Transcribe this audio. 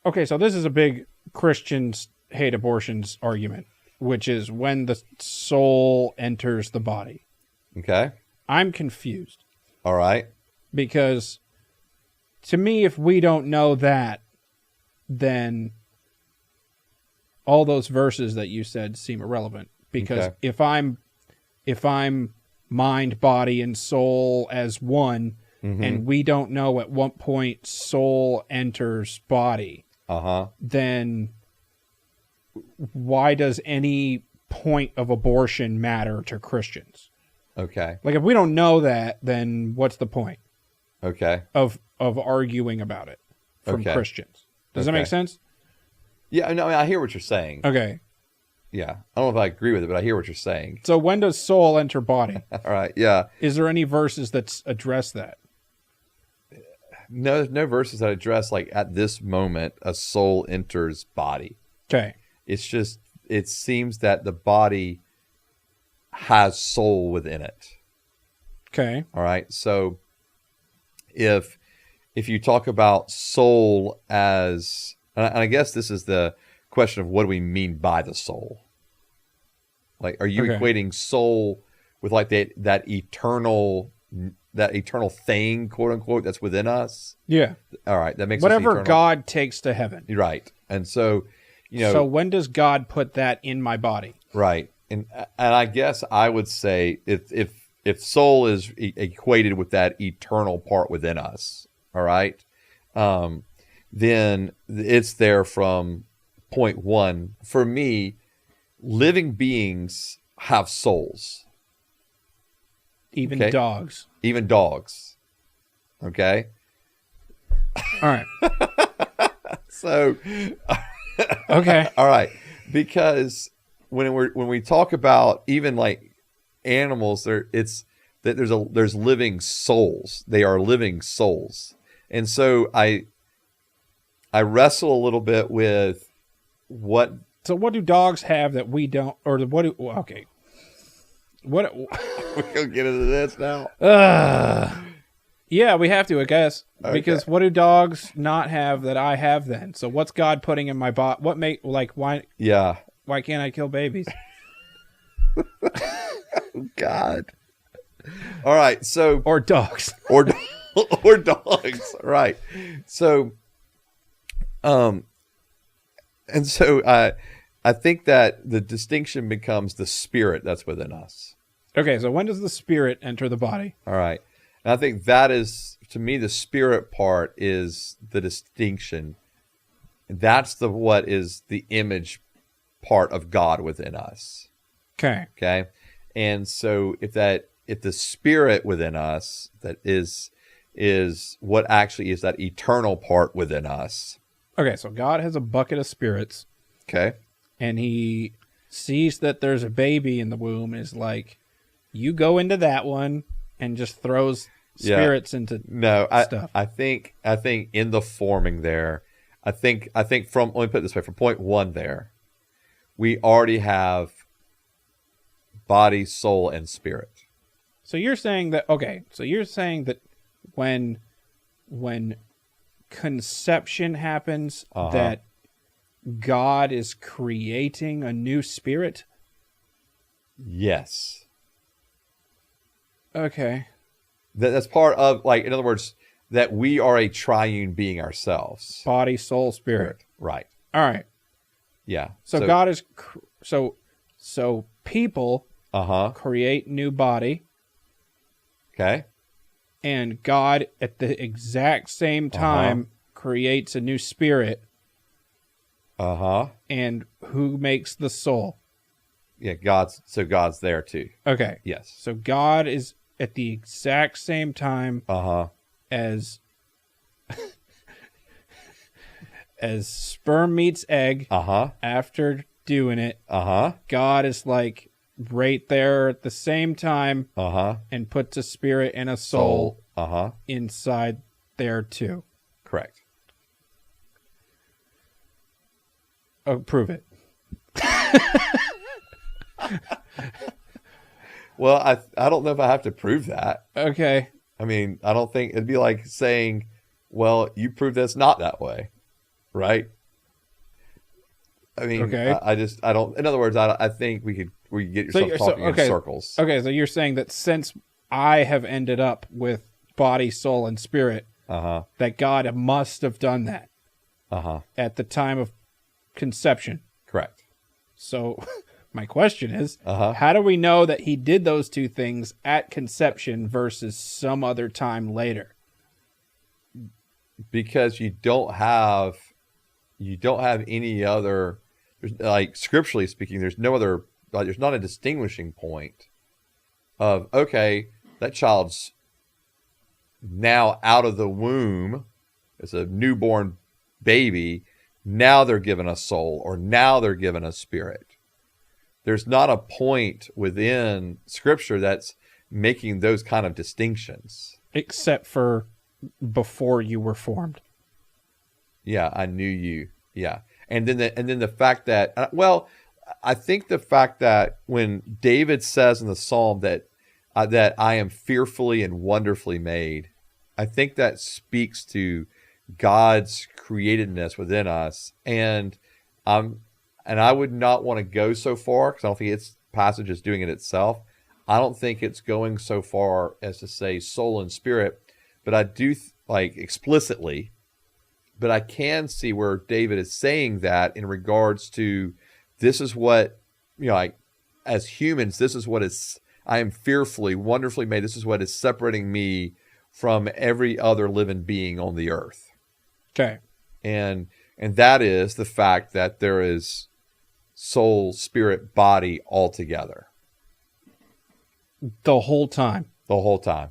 Okay, so this is a big Christians hate abortions argument, which is when the soul enters the body. Okay. I'm confused. All right. Because to me, if we don't know that, then all those verses that you said seem irrelevant. Because if I'm mind, body, and soul as one, and we don't know at what point soul enters body, then why does any point of abortion matter to Christians? Okay. Like, if we don't know that, then what's the point? Okay. Of arguing about it from Christians. Does that make sense? Yeah, no, I mean, I hear what you're saying. Okay. Yeah. I don't know if I agree with it, but I hear what you're saying. So when does soul enter body? All right. Yeah. Is there any verses that address that? No, there's no verses that address, like, at this moment, a soul enters body. Okay. It's just, it seems that the body has soul within it. Okay. All right. So if you talk about soul as, and I guess this is the question of what do we mean by the soul? Like, are you equating soul with like that eternal thing, quote unquote, that's within us? Yeah. All right. That makes whatever us eternal. God takes to heaven. Right. And so, so when does God put that in my body? Right. And I guess I would say if soul is equated with that eternal part within us, all right, then it's there from point one. For me, living beings have souls. Even dogs. Even dogs. Okay? All right. So, okay. All right. Because when we talk about even like animals, there's living souls. They are living souls. And so I wrestle a little bit with what. So what do dogs have that we don't, or what do? Okay. What? We're gonna get into this now. Yeah, we have to, I guess, because what do dogs not have that I have then? So what's God putting in my body? What why? Yeah. Why can't I kill babies? God. All right. So or dogs or dogs. Right. So, and so I think that the distinction becomes the spirit that's within us. Okay. So when does the spirit enter the body? All right. And I think that is, to me, the spirit part is the distinction. That's what is the image part of God within us. Okay. Okay. And so if the spirit within us that is what actually is that eternal part within us. Okay. So God has a bucket of spirits. Okay. And he sees that there's a baby in the womb and is like, you go into that one, and just throws spirits into stuff. I think in the forming there, I think from, let me put it this way, from point one there, we already have body, soul, and spirit. So you're saying that, when conception happens, that God is creating a new spirit? Yes. Okay. That's part of, like, in other words, that we are a triune being ourselves. Body, soul, spirit. Right. All right. Yeah. So God is, so people create new body. Okay. And God, at the exact same time, creates a new spirit. And who makes the soul? Yeah, God's there too. Okay. Yes. So God is at the exact same time as as sperm meets egg after doing it. God is like right there at the same time and puts a spirit and a soul inside there too. Correct. Oh, prove it. Well, I don't know if I have to prove that. Okay. I mean, I don't think it'd be like saying, well, you prove that's not that way. Right? I mean, Okay. I don't. In other words, I think we could get yourself talking in circles. Okay, so you're saying that since I have ended up with body, soul, and spirit, that God must have done that at the time of conception. Correct. So my question is, how do we know that he did those two things at conception versus some other time later? Because you don't have any other, like scripturally speaking, there's no other, like, there's not a distinguishing point of, okay, that child's now out of the womb, it's a newborn baby, now they're given a soul, or now they're given a spirit. There's not a point within scripture that's making those kind of distinctions. Except for before you were formed. Yeah, I knew you. Yeah. And then the fact that, well, I think the fact that when David says in the Psalm that I am fearfully and wonderfully made, I think that speaks to God's createdness within us. And I would not want to go so far, because I don't think its passage is doing it itself. I don't think it's going so far as to say soul and spirit, but I do like explicitly. But I can see where David is saying that in regards to, this is what, like, as humans, this is what is, I am fearfully, wonderfully made. This is what is separating me from every other living being on the earth. Okay. And that is the fact that there is soul, spirit, body all together. The whole time. The whole time.